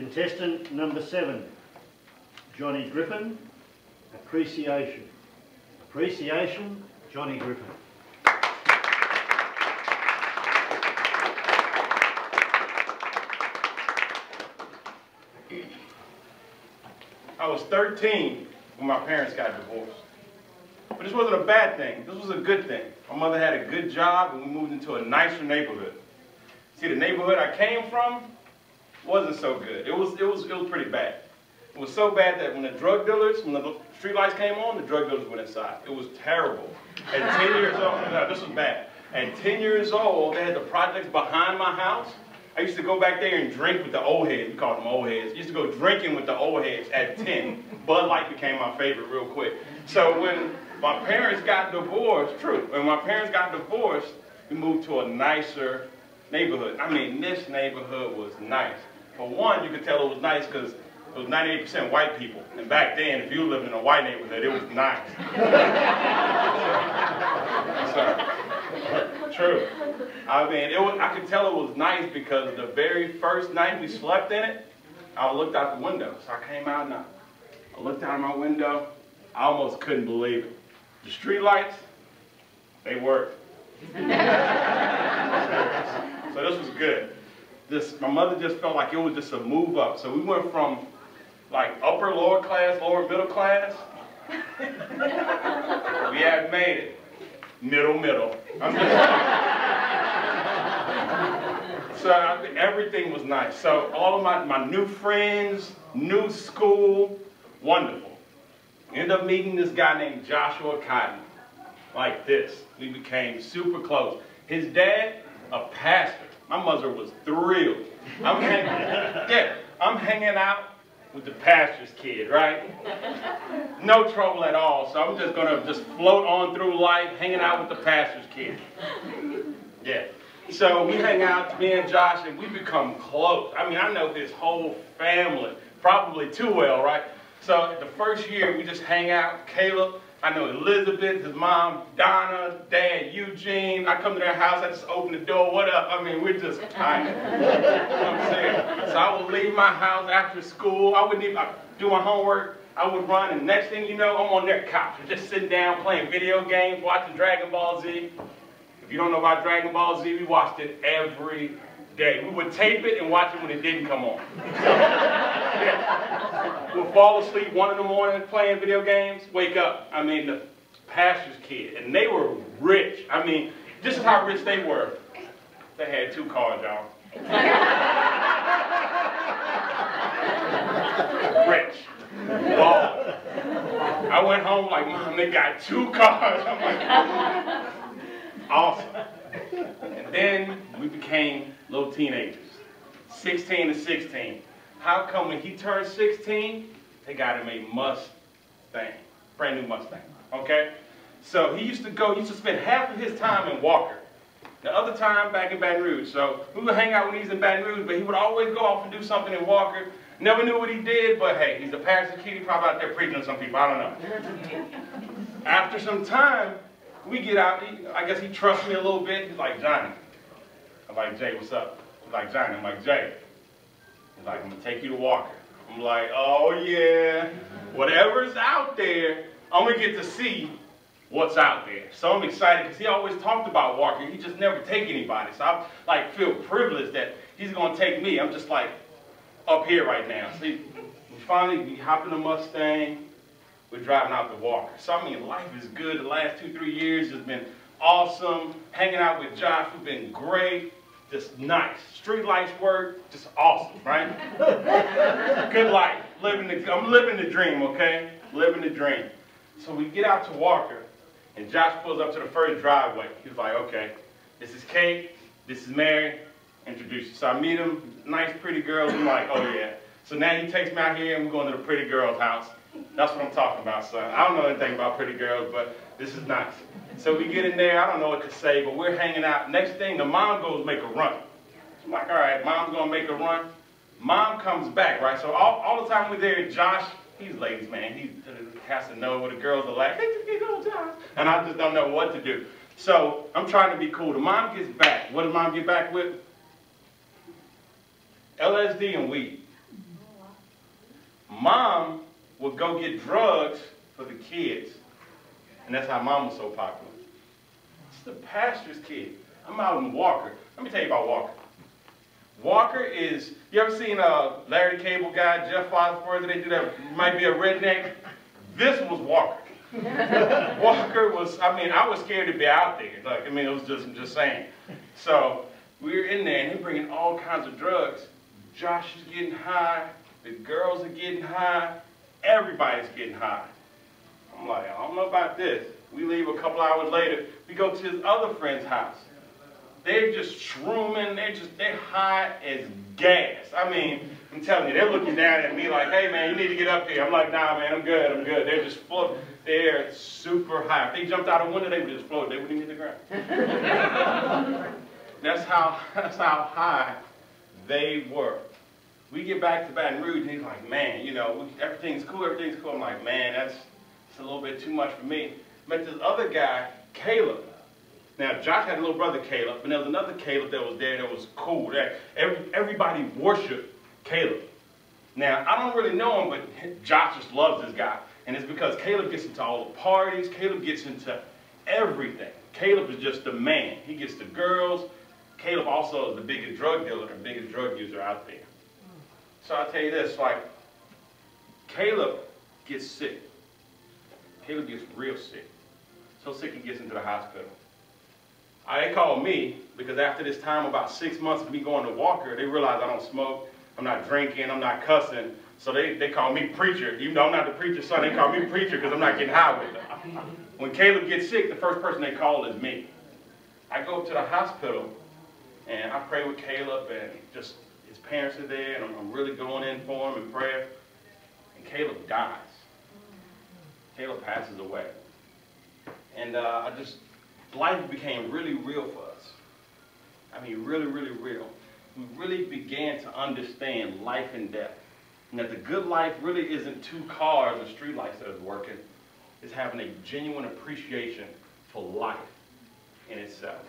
Contestant number 7, Johnny Griffin. Appreciation. Appreciation, Johnny Griffin. I was 13 when my parents got divorced. But this wasn't a bad thing. This was a good thing. My mother had a good job and we moved into a nicer neighborhood. See, the neighborhood I came from wasn't so good. It was pretty bad. It was so bad that when the drug dealers, when the street lights came on, the drug dealers went inside. It was terrible. At 10 years old, no, this was bad. At 10 years old, they had the projects behind my house. I used to go back there and drink with the old heads. We called them old heads. I used to go drinking with the old heads at 10. Bud Light became my favorite real quick. So when my parents got divorced, when my parents got divorced, we moved to a nicer neighborhood. I mean, this neighborhood was nice. For one, you could tell it was nice because it was 98% white people. And back then, if you lived in a white neighborhood, it was nice. So, true. I mean, I could tell it was nice because the very first night we slept in it, I looked out the window. So I came out and I looked out my window. I almost couldn't believe it. The street lights, they worked. So this was good. My mother just felt like it was just a move up. So we went from like upper, lower class, lower, middle class. We had made it. Middle. So everything was nice. So all of my new friends, new school, wonderful. Ended up meeting this guy named Joshua Cotton. Like this. We became super close. His dad, a pastor. My mother was thrilled. I'm hanging out with the pastor's kid, right? No trouble at all. So I'm just gonna float on through life, hanging out with the pastor's kid. Yeah. So we hang out, me and Josh, and we become close. I mean, I know his whole family, probably too well, right? So the first year we just hang out. Caleb, I know Elizabeth, his mom, Donna, dad, Eugene. I come to their house, I just open the door, what up? I mean, we're just tight. You know what I'm saying? So I would leave my house after school. I wouldn't even do my homework. I would run, and next thing you know, I'm on their couch. I'm just sitting down playing video games, watching Dragon Ball Z. If you don't know about Dragon Ball Z, we watched it every day. We would tape it and watch it when it didn't come on. Yeah. We'll fall asleep 1 in the morning playing video games, wake up. I mean, the pastor's kid, and they were rich. I mean, this is how rich they were. They had 2 cars, y'all. Rich. Ball. I went home like, Mom, they got 2 cars. I'm like, awesome. And then we became little teenagers, 16 to 16. How come when he turned 16, they got him a Mustang, brand new Mustang, okay? So he used to spend half of his time in Walker, the other time back in Baton Rouge. So we would hang out when he's in Baton Rouge, but he would always go off and do something in Walker. Never knew what he did, but hey, he's a pastor kid, he's probably out there preaching to some people, I don't know. After some time, we get out, I guess he trusts me a little bit. He's like, Johnny. I'm like, Jay, what's up? He's like, Johnny. I'm like, Jay. He's like, I'm going to take you to Walker. I'm like, oh yeah, whatever's out there, I'm going to get to see what's out there. So I'm excited because he always talked about Walker. He just never take anybody. So I like feel privileged that he's going to take me. I'm just like up here right now. So we hop in the Mustang. We're driving out to Walker. So I mean, life is good. The last 2-3 years has been awesome. Hanging out with Josh has been great. Just nice. Street lights work. Just awesome, right? Good life. I'm living the dream, okay? Living the dream. So we get out to Walker, and Josh pulls up to the first driveway. He's like, okay, this is Kate. This is Mary. Introduce you. So I meet him. Nice, pretty girls. I'm like, oh yeah. So now he takes me out here, and we're going to the pretty girl's house. That's what I'm talking about, son. I don't know anything about pretty girls, but this is nice. So we get in there, I don't know what to say, but we're hanging out. Next thing, the mom goes make a run. I'm like, all right, mom's gonna make a run. Mom comes back, right? So all the time we're there, Josh, he's ladies, man. He has to know what the girls are like. And I just don't know what to do. So I'm trying to be cool. The mom gets back. What does mom get back with? LSD and weed. Mom would go get drugs for the kids. And that's how Mom was so popular. It's the pastor's kid. I'm out in Walker. Let me tell you about Walker. Walker is, you ever seen Larry the Cable Guy, Jeff Foxworthy, they do that, might be a redneck? This was Walker. Walker was, I mean, I was scared to be out there. Like, I mean, it was just, I'm just saying. So, we were in there and they're bringing all kinds of drugs. Josh is getting high, the girls are getting high, everybody's getting high. I'm like, I don't know about this. We leave a couple hours later, we go to his other friend's house. They're just shrooming, they're high as gas. I mean, I'm telling you, they're looking down at me like, hey man, you need to get up here. I'm like, nah man, I'm good, I'm good. They're just floating, they're super high. If they jumped out a window, they would just float, they wouldn't even hit the ground. That's how high they were. We get back to Baton Rouge and he's like, man, you know, everything's cool, everything's cool. I'm like, man, that's a little bit too much for me. Met this other guy, Caleb. Now, Josh had a little brother, Caleb, and there was another Caleb that was there that was cool. That everybody worshiped Caleb. Now, I don't really know him, but Josh just loves this guy. And it's because Caleb gets into all the parties. Caleb gets into everything. Caleb is just the man. He gets the girls. Caleb also is the biggest drug dealer and biggest drug user out there. So I'll tell you this, like, Caleb gets sick. Caleb gets real sick. So sick he gets into the hospital. They called me because after this time, about 6 months of me going to Walker, they realized I don't smoke, I'm not drinking, I'm not cussing. So they call me preacher. Even though I'm not the preacher's son, they call me preacher because I'm not getting high with them. When Caleb gets sick, the first person they call is me. I go up to the hospital and I pray with Caleb and just his parents are there and I'm really going in for him in prayer. And Caleb dies. Caleb passes away. And life became really real for us. I mean, really, really real. We really began to understand life and death. And that the good life really isn't 2 cars or street lights that is working. It's having a genuine appreciation for life in itself.